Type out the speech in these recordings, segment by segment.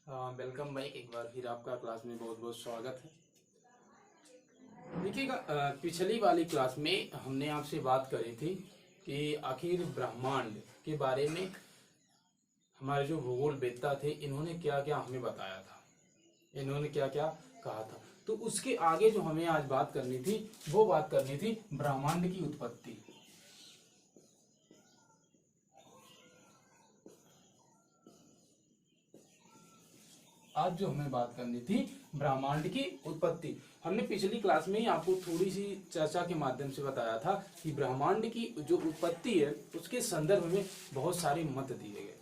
Welcome back. एक बार फिर आपका क्लास में बहुत बहुत स्वागत है। देखिएगा, पिछली वाली क्लास में हमने आपसे बात करी थी कि आखिर ब्रह्मांड के बारे में हमारे जो भूगोल वेत्ता थे इन्होंने क्या क्या हमें बताया था, इन्होंने क्या क्या कहा था। तो उसके आगे जो हमें आज बात करनी थी वो बात करनी थी ब्रह्मांड की उत्पत्ति। आज जो हमें बात करनी थी ब्रह्मांड की उत्पत्ति। हमने पिछली क्लास में ही आपको थोड़ी सी चर्चा के माध्यम से बताया था कि ब्रह्मांड की जो उत्पत्ति है उसके संदर्भ में बहुत सारे मत दिए गए।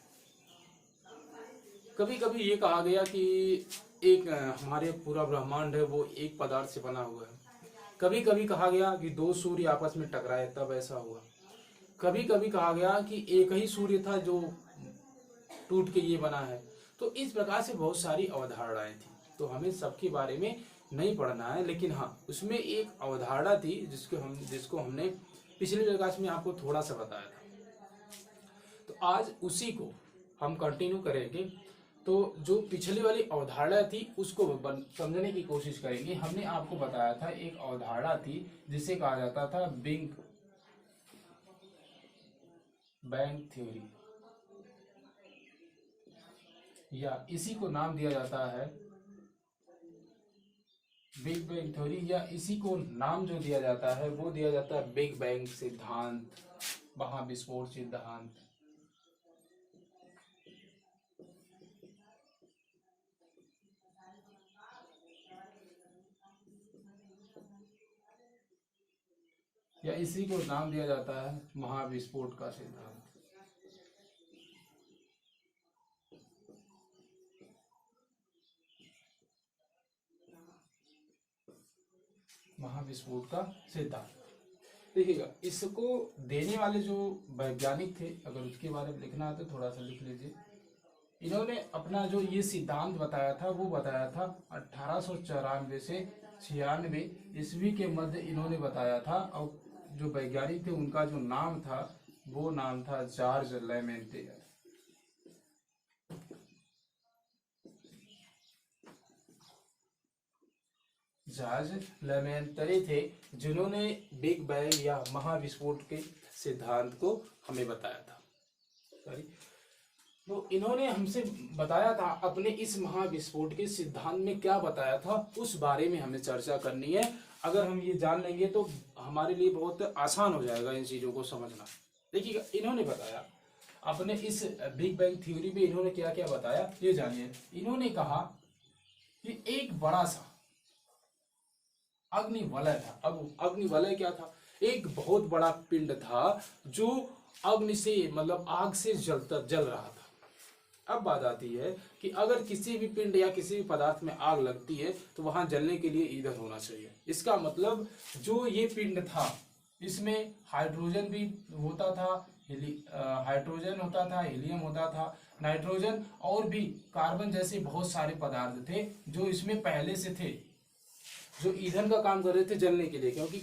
कभी कभी ये कहा गया कि एक हमारे पूरा ब्रह्मांड है वो एक पदार्थ से बना हुआ है। कभी कभी कहा गया कि दो सूर्य आपस में टकराए तब ऐसा हुआ। कभी कभी कहा गया कि एक ही सूर्य था जो टूट के ये बना है। तो इस प्रकार से बहुत सारी अवधारणाएं थी। तो हमें सबके बारे में नहीं पढ़ना है, लेकिन हाँ उसमें एक अवधारणा थी जिसको हमने पिछले क्लास में आपको थोड़ा सा बताया था। तो आज उसी को हम कंटिन्यू करेंगे। तो जो पिछली वाली अवधारणा थी उसको समझने की कोशिश करेंगे। हमने आपको बताया था एक अवधारणा थी जिसे कहा जाता था बिग बैंग थ्योरी, या इसी को नाम दिया जाता है बिग बैंग थ्योरी, या इसी को नाम जो दिया जाता है वो दिया जाता है बिग बैंग सिद्धांत, महाविस्फोट सिद्धांत। या इसी को नाम दिया जाता है महाविस्फोट का सिद्धांत। महाविस्फोट का सिद्धांत। देखिएगा, इसको देने वाले जो वैज्ञानिक थे, अगर उसके बारे में लिखना है तो थोड़ा सा लिख लीजिए। इन्होंने अपना जो ये सिद्धांत बताया था वो बताया था 1894 से 96 ईस्वी के मध्य इन्होंने बताया था। और जो वैज्ञानिक थे उनका जो नाम था वो नाम था जॉर्ज लेमेंटेयर। जॉर्ज लेमेंटेरे थे जिन्होंने बिग बैंग या महाविस्फोट के सिद्धांत को हमें बताया था। सॉरी, तो इन्होंने हमसे बताया था अपने इस महाविस्फोट के सिद्धांत में क्या बताया था उस बारे में हमें चर्चा करनी है। अगर हम ये जान लेंगे तो हमारे लिए बहुत आसान हो जाएगा इन चीजों को समझना। देखिएगा, इन्होंने बताया अपने इस बिग बैंग थ्योरी में इन्होंने क्या क्या बताया ये जानिए। इन्होंने कहा कि एक बड़ा सा अग्निवलय था। अब अग्निवलय क्या था? एक बहुत बड़ा पिंड था जो अग्नि से मतलब आग से जल रहा था। अब बात आती है कि अगर किसी भी पिंड या किसी भी पदार्थ में आग लगती है तो वहां जलने के लिए ईंधन होना चाहिए। इसका मतलब जो ये पिंड था इसमें हाइड्रोजन भी होता था, हाइड्रोजन होता था, हीलियम होता था, नाइट्रोजन और भी कार्बन जैसे बहुत सारे पदार्थ थे जो इसमें पहले से थे, जो ईंधन का काम कर रहे थे जलने के लिए। क्योंकि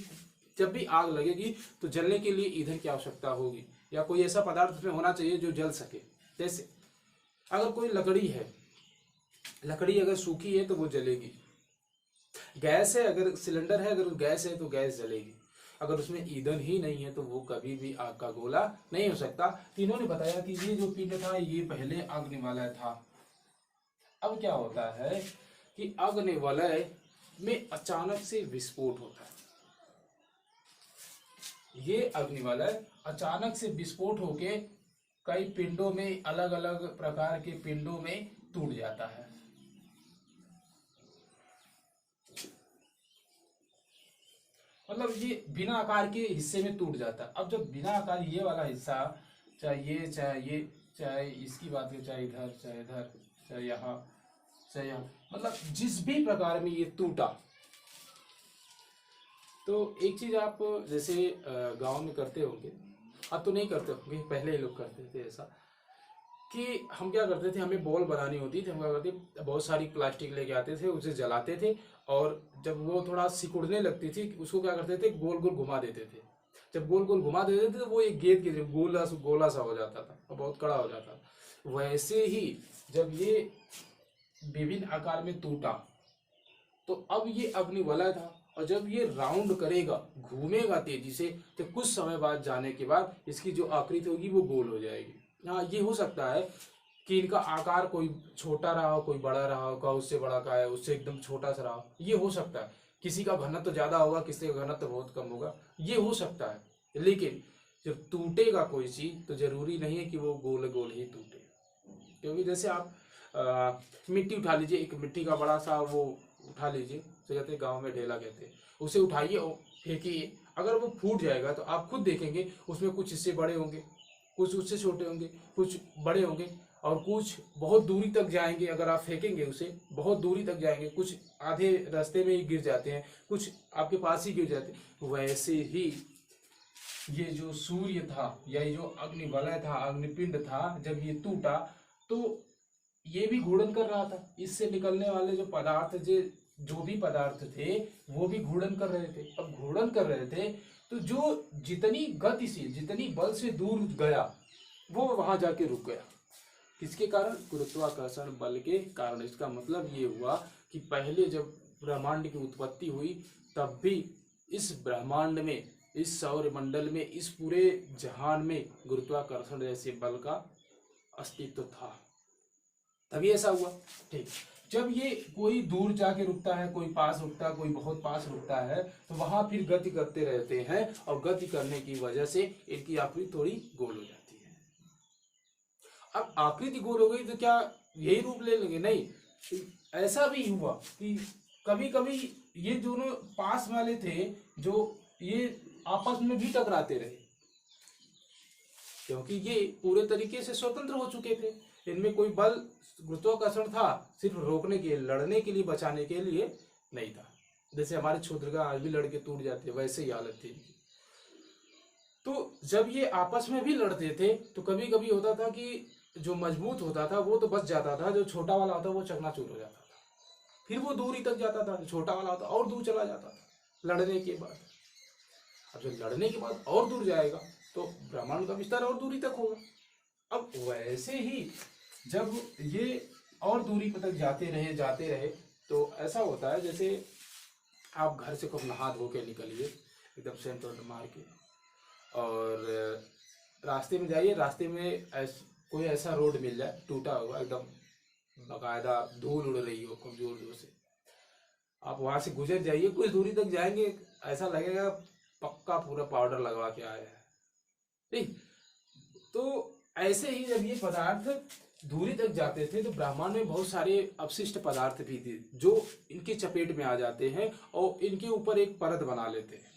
जब भी आग लगेगी तो जलने के लिए ईंधन की आवश्यकता होगी या कोई ऐसा पदार्थ उसमें होना चाहिए जो जल सके। जैसे अगर कोई लकड़ी है, लकड़ी अगर सूखी है तो वो जलेगी। गैस है, अगर सिलेंडर है, अगर गैस है तो गैस जलेगी। अगर उसमें ईंधन ही नहीं है तो वो कभी भी आग का गोला नहीं हो सकता। तो इन्होंने बताया कि ये जो पिंड था ये पहले अग्निवलय था। अब क्या होता है कि अग्निवलय में अचानक से विस्फोट होता है। ये अग्निवलय अचानक से विस्फोट होके कई पिंडों में, अलग अलग प्रकार के पिंडों में टूट जाता है। मतलब ये बिना आकार के हिस्से में टूट जाता है। अब जब बिना आकार ये वाला हिस्सा, चाहे ये, चाहे इसकी बात करें, चाहे इधर, चाहे इधर, चाहे यहाँ, चाहे यहाँ, मतलब जिस भी प्रकार में ये टूटा। तो एक चीज आप जैसे गांव में करते होंगे, अब तो नहीं करते होंगे, पहले लोग करते थे ऐसा कि हम क्या करते थे, हमें बॉल बनानी होती थी, हम क्या करते बहुत सारी प्लास्टिक लेके आते थे, उसे जलाते थे और जब वो थोड़ा सिकुड़ने लगती थी उसको क्या करते थे, गोल गोल घुमा देते थे। जब गोल गोल घुमा देते थे तो वो एक गेंद की तरह गोला गोला सा हो जाता था और बहुत कड़ा हो जाता था। वैसे ही जब ये विभिन्न आकार में टूटा, तो अब ये अग्निवलय था, और जब ये राउंड करेगा, घूमेगा तेजी से, तो कुछ समय बाद जाने के बाद इसकी जो आकृति होगी वो गोल हो जाएगी। हाँ, ये हो सकता है कि इनका आकार कोई छोटा रहा हो, कोई बड़ा रहा हो, का उससे बड़ा का है, उससे एकदम छोटा सा रहा हो, ये हो सकता है। किसी का घनत्व ज्यादा होगा, किसी का घनत्व बहुत कम होगा, ये हो सकता है। लेकिन जब टूटेगा कोई चीज तो जरूरी नहीं है कि वो गोल गोल ही टूटे। क्योंकि जैसे आप मिट्टी उठा लीजिए, एक मिट्टी का बड़ा सा वो उठा लीजिए, तो कहते हैं गाँव में ढेला कहते हैं, उसे उठाइए और फेंकिए, अगर वो फूट जाएगा तो आप खुद देखेंगे उसमें कुछ हिस्से बड़े होंगे, कुछ उससे छोटे होंगे, कुछ बड़े होंगे, और कुछ बहुत दूरी तक जाएंगे। अगर आप फेंकेंगे उसे बहुत दूरी तक जाएंगे, कुछ आधे रास्ते में ही गिर जाते हैं, कुछ आपके पास ही गिर जाते हैं। वैसे ही ये जो सूर्य था या ये जो अग्निवलय था, अग्निपिंड था, जब ये टूटा तो ये भी घूर्णन कर रहा था। इससे निकलने वाले जो पदार्थ, जो भी पदार्थ थे वो भी घूर्णन कर रहे थे। अब घूर्णन कर रहे थे तो जो जितनी गति से, जितनी बल से दूर गया वो वहां जाके रुक गया। किसके कारण? गुरुत्वाकर्षण बल के कारण। इसका मतलब ये हुआ कि पहले जब ब्रह्मांड की उत्पत्ति हुई तब भी इस ब्रह्मांड में, इस सौर मंडल में, इस पूरे जहान में गुरुत्वाकर्षण जैसे बल का अस्तित्व था, तभी ऐसा हुआ। ठीक, जब ये कोई दूर जाके रुकता है, कोई पास रुकता है, कोई बहुत पास रुकता है, तो वहां फिर गति करते रहते हैं, और गति करने की वजह से इनकी आकृति थोड़ी गोल हो जाती है। अब आकृति गोल हो गई तो क्या यही रूप ले लेंगे? नहीं, ऐसा भी हुआ कि कभी कभी ये दोनों पास वाले थे जो ये आपस में भी टकराते रहे, क्योंकि ये पूरे तरीके से स्वतंत्र हो चुके थे। इनमें कोई बल, गुरुत्वाकर्षण था सिर्फ रोकने के लिए, लड़ने के लिए, बचाने के लिए नहीं था। जैसे हमारे क्षुद्रग्रह आज भी लड़के टूट जाते हैं, वैसे ही हालत थी इनकी। तो जब ये आपस में भी लड़ते थे तो कभी कभी होता था कि जो मजबूत होता था वो तो बच जाता था, जो छोटा वाला होता वो चकनाचूर हो जाता था, फिर वो दूरी तक जाता था, जो छोटा वाला होता और दूर चला जाता था लड़ने के बाद। अब जब लड़ने के बाद और दूर जाएगा तो ब्रह्मांड का विस्तार और दूरी तक होगा। अब वैसे ही जब ये और दूरी तक जाते रहे तो ऐसा होता है, जैसे आप घर से खूब नहा धो के निकलिए एकदम सेंट मार के, और रास्ते में जाइए, रास्ते में कोई ऐसा रोड मिल जाए टूटा हुआ, एकदम बाकायदा धूल उड़ रही हो खूब जोर जोर से, आप वहां से गुजर जाइए, कुछ दूरी तक जाएंगे, ऐसा लगेगा पक्का पूरा पाउडर लगवा के आए हैं। ठीक, तो ऐसे ही जब ये पदार्थ दूरी तक जाते थे तो ब्रह्मांड में बहुत सारे अपशिष्ट पदार्थ भी थे जो इनकी चपेट में आ जाते हैं और इनके ऊपर एक परत बना लेते हैं।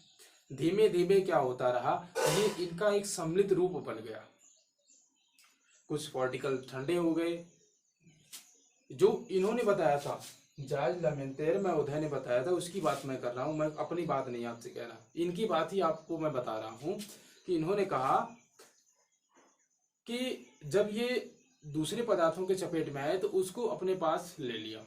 धीमे धीमे क्या होता रहा, ये इनका एक सम्मिलित रूप बन गया। कुछ पार्टिकल ठंडे हो गए, जो इन्होंने बताया था, जार्ज लेमेंतेर, मैं उदय ने बताया था, उसकी बात मैं कर रहा हूं, मैं अपनी बात नहीं आपसे कह रहा, इनकी बात ही आपको मैं बता रहा हूं कि इन्होंने कहा कि जब ये दूसरे पदार्थों के चपेट में आए तो उसको अपने पास ले लिया,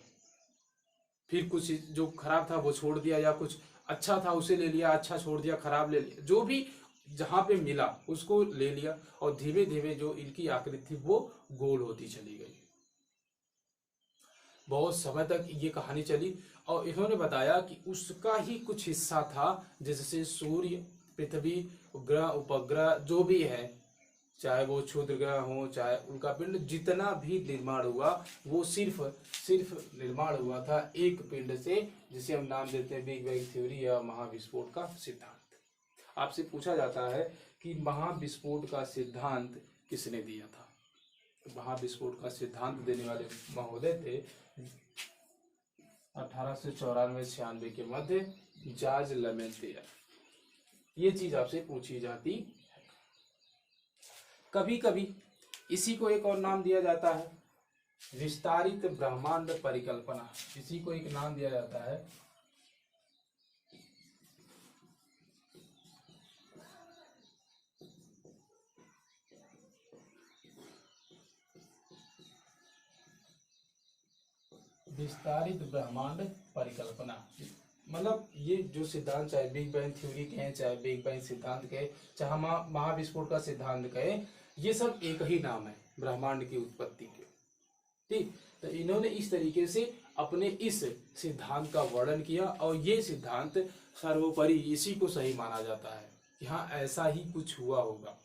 फिर कुछ जो खराब था वो छोड़ दिया, या कुछ अच्छा था उसे ले लिया, अच्छा छोड़ दिया, खराब ले लिया, जो भी जहां पे मिला उसको ले लिया, और धीमे धीमे जो इनकी आकृति थी वो गोल होती चली गई। बहुत समय तक ये कहानी चली, और इन्होंने बताया कि उसका ही कुछ हिस्सा था, जिससे सूर्य, पृथ्वी, ग्रह, उपग्रह जो भी है, चाहे वो क्षुद्र ग्रह हो, चाहे उनका पिंड, जितना भी निर्माण हुआ वो सिर्फ निर्माण हुआ था एक पिंड से, जिसे हम नाम देते हैं बिग बैंग थ्योरी या महाविस्फोट का सिद्धांत। आपसे पूछा जाता है कि महाविस्फोट का सिद्धांत किसने दिया था? महाविस्फोट का सिद्धांत देने वाले महोदय थे 1894-96 के मध्य जार्ज लेमेंतेर। ये चीज आपसे पूछी जाती है। कभी कभी इसी को एक और नाम दिया जाता है, विस्तारित ब्रह्मांड परिकल्पना। इसी को एक नाम दिया जाता है विस्तारित ब्रह्मांड परिकल्पना। मतलब ये जो सिद्धांत, चाहे बिग बैंग थ्योरी कहें, चाहे बिग बैंग सिद्धांत कहें, चाहे महाविस्फोट का सिद्धांत कहें, ये सब एक ही नाम है ब्रह्मांड की उत्पत्ति के। ठीक। तो इन्होंने इस तरीके से अपने इस सिद्धांत का वर्णन किया और ये सिद्धांत सर्वोपरि इसी को सही माना जाता है कि हाँ ऐसा ही कुछ हुआ होगा।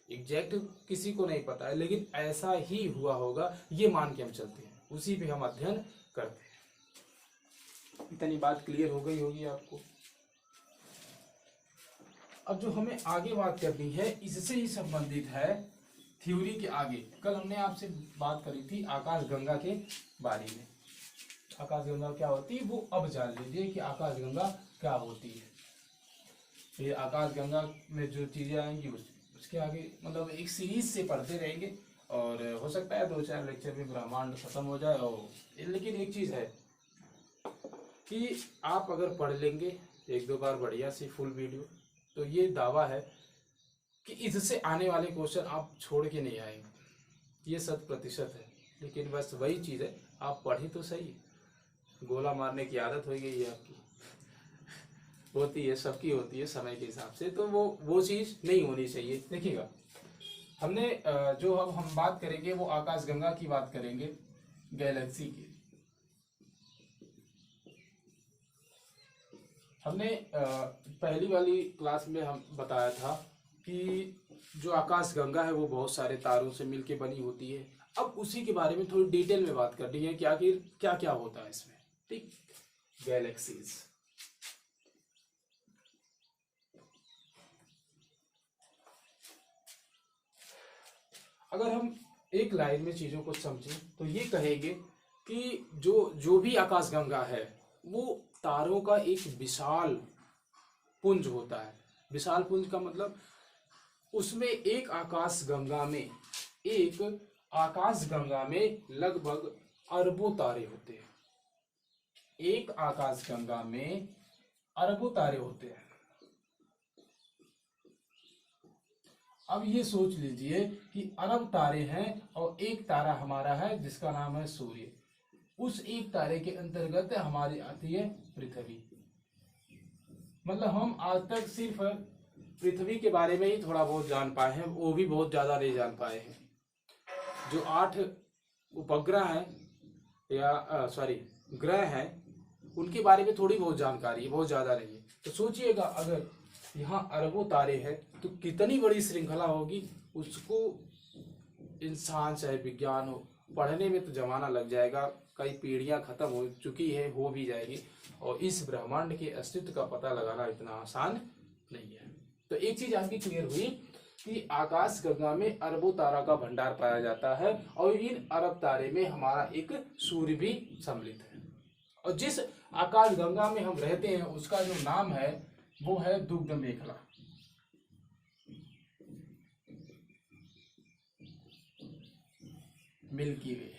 एग्जैक्ट किसी को नहीं पता है, लेकिन ऐसा ही हुआ होगा ये मान के हम चलते हैं, उसी पे हम अध्ययन करते हैं। इतनी बात क्लियर हो गई होगी आपको। अब जो हमें आगे बात करनी है इससे ही संबंधित है थ्योरी के आगे। कल हमने आपसे बात करी थी आकाशगंगा के बारे में। आकाशगंगा क्या होती है वो अब जान लीजिए कि आकाशगंगा क्या होती है। ये आकाशगंगा में जो चीजें आएंगी उसके आगे मतलब एक सीरीज से पढ़ते रहेंगे और हो सकता है 2-4 लेक्चर में ब्रह्मांड खत्म हो जाए। और लेकिन एक चीज है कि आप अगर पढ़ लेंगे 1-2 बार बढ़िया से फुल वीडियो, तो ये दावा है कि इससे आने वाले क्वेश्चन आप छोड़ के नहीं आएंगे, ये 100% है। लेकिन बस वही चीज़ है, आप पढ़ी तो सही, गोला मारने की आदत हो गई है आपकी, होती है सबकी होती है समय के हिसाब से, तो वो चीज़ नहीं होनी चाहिए। देखिएगा हमने जो अब हम बात करेंगे वो आकाशगंगा की बात करेंगे, गैलेक्सी की। हमने पहली वाली क्लास में हम बताया था कि जो आकाशगंगा है वो बहुत सारे तारों से मिलके बनी होती है। अब उसी के बारे में थोड़ी डिटेल में बात करनी है कि आखिर क्या क्या होता है इसमें। ठीक, गैलेक्सीज। अगर हम एक लाइन में चीजों को समझें तो ये कहेंगे कि जो भी आकाशगंगा है वो तारों का एक विशाल पुंज होता है। विशाल पुंज का मतलब उसमें एक आकाशगंगा में लगभग अरबों तारे होते हैं। एक आकाशगंगा में अरबों तारे होते हैं। अब ये सोच लीजिए कि अरब तारे हैं और एक तारा हमारा है जिसका नाम है सूर्य। उस एक तारे के अंतर्गत हमारी आती है पृथ्वी। मतलब हम आज तक सिर्फ पृथ्वी के बारे में ही थोड़ा बहुत जान पाए हैं, वो भी बहुत ज्यादा नहीं जान पाए हैं। जो 8 उपग्रह हैं या ग्रह हैं उनके बारे में थोड़ी बहुत जानकारी है, बहुत ज्यादा नहीं है। तो सोचिएगा अगर यहाँ अरबों तारे हैं तो कितनी बड़ी श्रृंखला होगी। उसको इंसान चाहे विज्ञान हो, पढ़ने में तो जमाना लग जाएगा, कई पीढ़ियां खत्म हो चुकी है, हो भी जाएगी। और इस ब्रह्मांड के अस्तित्व का पता लगाना इतना आसान नहीं है। तो एक चीज आपकी क्लियर हुई कि आकाशगंगा में अरबों तारा का भंडार पाया जाता है और इन अरब तारे में हमारा एक सूर्य भी सम्मिलित है। और जिस आकाशगंगा में हम रहते हैं उसका जो नाम है वो है दुग्ध मेखला। मिल्की वे।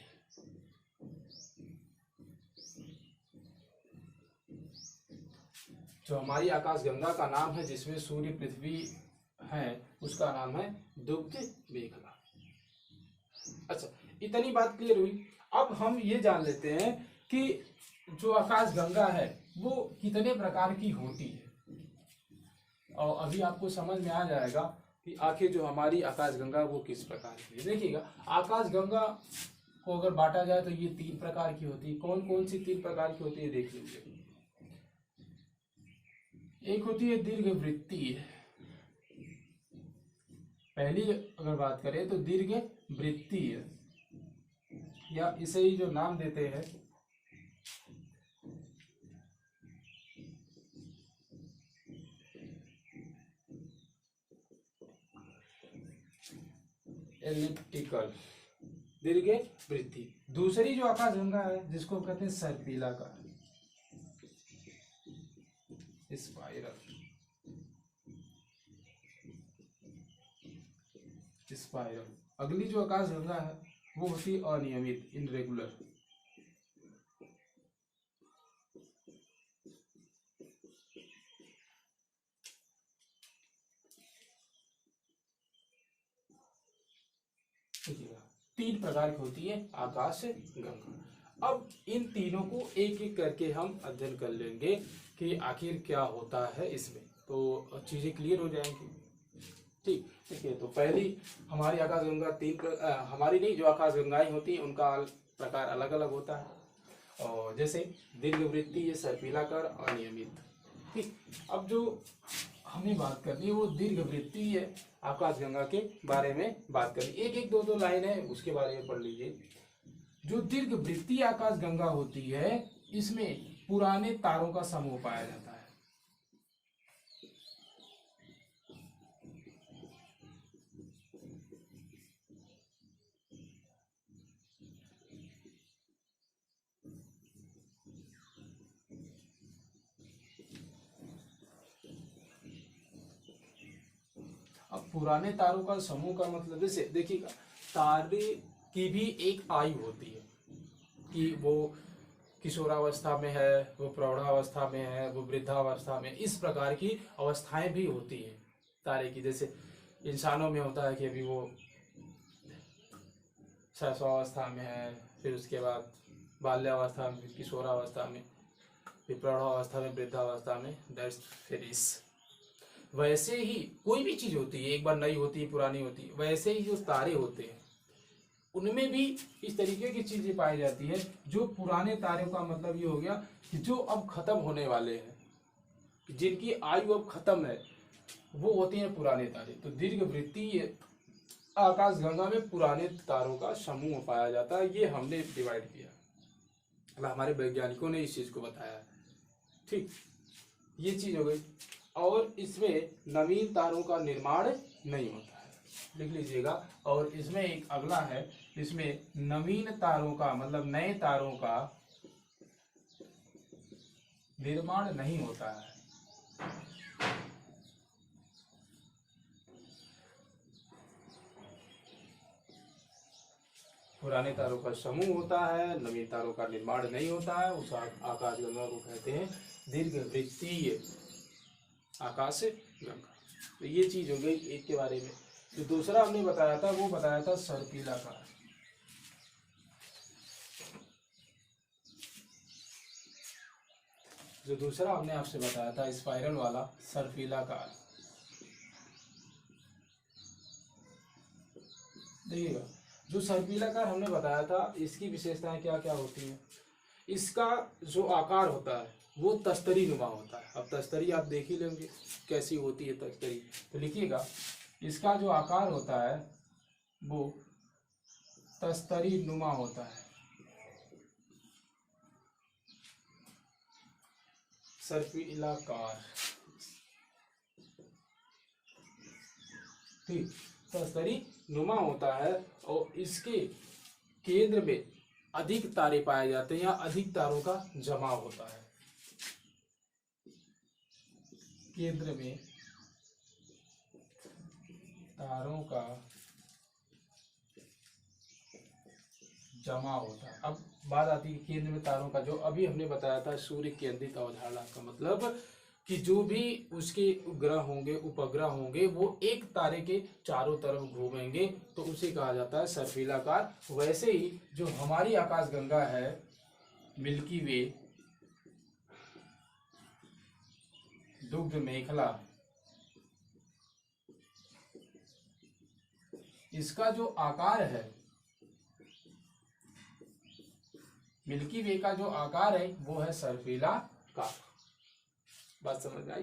जो हमारी आकाशगंगा का नाम है जिसमें सूर्य पृथ्वी है उसका नाम है दुग्ध मेखला। अच्छा, इतनी बात क्लियर हुई। अब हम ये जान लेते हैं कि जो आकाशगंगा है वो कितने प्रकार की होती है। और अभी आपको समझ में आ जाएगा कि आखिर जो हमारी आकाशगंगा वो किस प्रकार की है। देखिएगा आकाशगंगा को अगर बांटा जाए तो ये 3 प्रकार की होती है। कौन कौन सी 3 प्रकार की होती है देख लीजिए। एक होती है दीर्घवृत्तीय। पहली अगर बात करें तो दीर्घवृत्तीय या इसे ही जो नाम देते हैं एलिप्टिकल, दीर्घवृत्तीय। दूसरी जो आकाशगंगा है जिसको कहते हैं सर्पिलाकार, स्पाइरल। अगली जो आकाशगंगा है वो होती है अनियमित, इनरेगुलर। देखिएगा 3 प्रकार की होती है आकाशगंगा। अब इन तीनों को एक एक करके हम अध्ययन कर लेंगे कि आखिर क्या होता है इसमें, तो चीजें क्लियर हो जाएंगी। ठीक, देखिए तो पहली हमारी आकाशगंगा हमारी नहीं, जो आकाशगंगाएं होती हैं उनका प्रकार अलग अलग होता है। और जैसे दीर्घवृत्तीय, सर्पिलाकार, अनियमित। ठीक, अब जो हमें बात करनी है वो दीर्घवृत्तीय आकाशगंगा के बारे में बात करनी। एक एक दो दो लाइन है उसके बारे में पढ़ लीजिए। जो दीर्घवृत्तीय आकाशगंगा होती है इसमें पुराने तारों का समूह पाया जाता है। अब पुराने तारों का समूह का मतलब जैसे देखिएगा, तारे की भी एक आयु होती है कि वो किशोरावस्था में है, वो प्रौढ़ावस्था में है, वो वृद्धावस्था में, इस प्रकार की अवस्थाएं भी होती है तारे की। जैसे इंसानों में होता है कि अभी वो शैशवावस्था में है, फिर उसके बाद बाल्यावस्था में, फिर किशोरावस्था में, फिर प्रौढ़ावस्था में, वृद्धावस्था में, दैट्स फिनिश। वैसे ही कोई भी चीज होती है, एक बार नई होती है, पुरानी होती है, वैसे ही जो तारे होते हैं उनमें भी इस तरीके की चीजें पाई जाती है। जो पुराने तारों का मतलब ये हो गया कि जो अब खत्म होने वाले हैं, जिनकी आयु अब खत्म है, वो होते हैं पुराने तारे। तो दीर्घवृत्तीय आकाशगंगा में पुराने तारों का समूह पाया जाता है। ये हमने डिवाइड किया, मतलब हमारे वैज्ञानिकों ने इस चीज को बताया। ठीक, ये चीज हो गई। और इसमें नवीन तारों का निर्माण नहीं होता है, लिख लीजिएगा। और इसमें एक अगला है, इसमें नवीन तारों का मतलब नए तारों का निर्माण नहीं होता है। पुराने तारों का समूह होता है, नवीन तारों का निर्माण नहीं होता है। उस आकाशगंगा को कहते हैं दीर्घवृत्तीय आकाशगंगा। तो ये चीज हो गई एक के बारे में। जो दूसरा हमने बताया था वो बताया था सर्पिलाकार। जो दूसरा हमने आपसे बताया था स्पाइरल वाला सर्पिलाकार। देखिएगा, जो सर्पिलाकार हमने बताया था इसकी विशेषताएं क्या क्या होती हैं। इसका जो आकार होता है वो तस्तरी नुमा होता है। अब तस्तरी आप देख ही लेंगे कैसी होती है तस्तरी। तो लिखिएगा, इसका जो आकार होता है वो तस्तरी नुमा होता है। सर्पिलाकार, ठीक, तस्तरी नुमा होता है। और इसके केंद्र में अधिक तारे पाए जाते हैं या अधिक तारों का जमाव होता है। केंद्र में तारों का जमाव होता है। अब बात आती है केंद्र में तारों का, जो अभी हमने बताया था सूर्य केंद्रित अवधारणा का मतलब कि जो भी उसके ग्रह होंगे, उपग्रह होंगे, वो एक तारे के चारों तरफ घूमेंगे, तो उसे कहा जाता है सर्पिलाकार। वैसे ही जो हमारी आकाशगंगा है मिल्की वे, दुग्ध मेखला, इसका जो आकार है, मिल्की वे का जो आकार है वो है सर्पिलाकार। बात समझ आई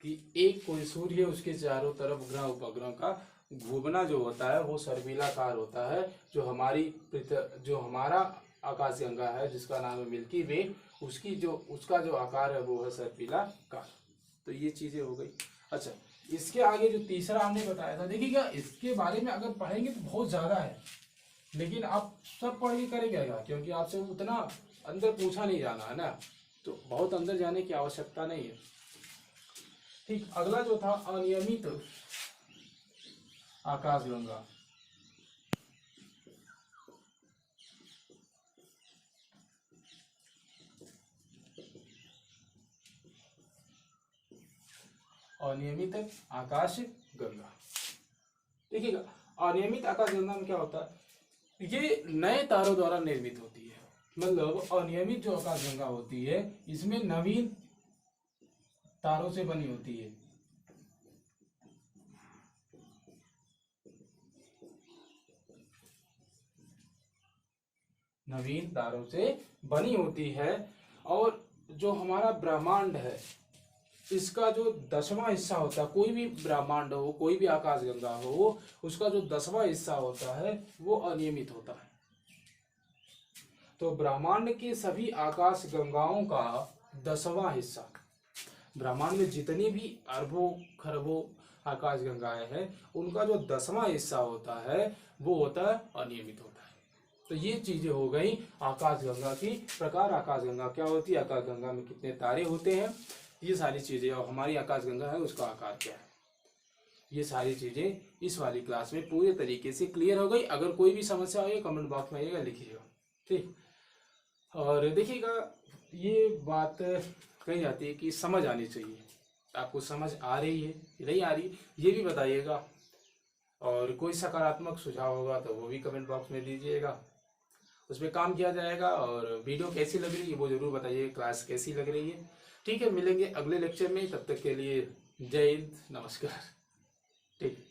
कि एक कोई सूर्य है, उसके चारों तरफ ग्रह उपग्रह का घूमना जो होता है वो सर्पिलाकार होता है। जो हमारा आकाशगंगा है जिसका नाम है मिल्की वे, उसका जो आकार है वो है सर्पिलाकार। तो ये चीजें हो गई। अच्छा, इसके आगे जो तीसरा हमने बताया था, देखिएगा इसके बारे में अगर पढ़ेंगे तो बहुत ज्यादा है, लेकिन आप सब पढ़ के करेंगे क्या, क्योंकि आपसे उतना अंदर पूछा नहीं जाना है ना, तो बहुत अंदर जाने की आवश्यकता नहीं है। ठीक, अगला जो था अनियमित आकाशगंगा। अनियमित आकाशगंगा, देखिएगा अनियमित आकाशगंगा में क्या होता है, ये नए तारों द्वारा निर्मित होती है। मतलब अनियमित जो आकाशगंगा होती है इसमें नवीन तारों से बनी होती है। नवीन तारों से बनी होती है। और जो हमारा ब्रह्मांड है इसका जो 10वां हिस्सा होता है, कोई भी ब्रह्मांड हो, कोई भी आकाशगंगा हो, उसका जो 10वां हिस्सा होता है वो अनियमित होता है। तो ब्रह्मांड के सभी आकाश गंगाओं का 10वां हिस्सा, ब्रह्मांड में जितनी भी अरबों खरबों आकाश गंगाएं हैं उनका जो 10वां हिस्सा होता है वो होता है अनियमित होता है। तो ये चीजें हो गई आकाशगंगा की प्रकार। आकाशगंगा क्या होती है, आकाशगंगा में कितने तारे होते हैं, ये सारी चीजें, और हमारी आकाशगंगा है उसका आकार क्या है, ये सारी चीजें इस वाली क्लास में पूरे तरीके से क्लियर हो गई। अगर कोई भी समस्या हो कमेंट बॉक्स में आइएगा, लिखिएगा, ठीक। और देखिएगा ये बात कही जाती है कि समझ आनी चाहिए, आपको समझ आ रही है नहीं आ रही ये भी बताइएगा। और कोई सकारात्मक सुझाव होगा तो वो भी कमेंट बॉक्स में दीजिएगा, उस पर काम किया जाएगा। और वीडियो कैसी लग रही है वो जरूर बताइए, क्लास कैसी लग रही है। ठीक है, मिलेंगे अगले लेक्चर में, तब तक के लिए जय हिंद, नमस्कार, ठीक।